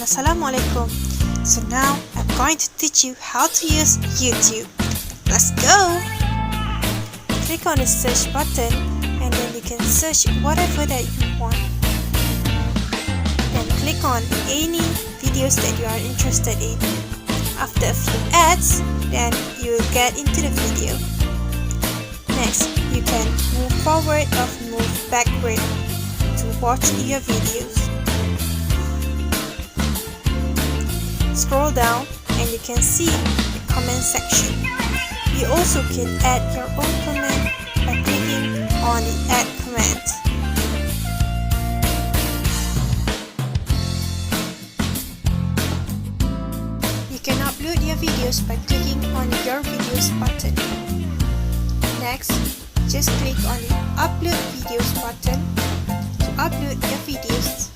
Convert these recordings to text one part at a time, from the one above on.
Assalamualaikum. So now I'm going to teach you how to use YouTube. Let's go! Click on the search button and then you can search whatever that you want. Then click on any videos that you are interested in. After a few ads, then you will get into the video. Next, you can move forward or move backward to watch your videos. Scroll down and you can see the comment section. You also can add your own comment by clicking on the add comment. You can upload your videos by clicking on your videos button. Next, just click on the upload videos button to upload your videos.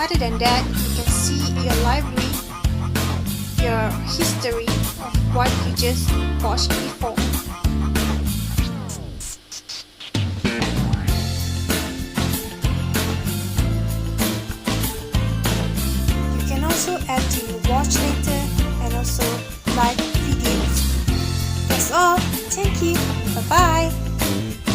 Other than that, you can see your library, your history of what you just watched before. You can also add to your watch later and also live videos. That's all. Thank you. Bye bye.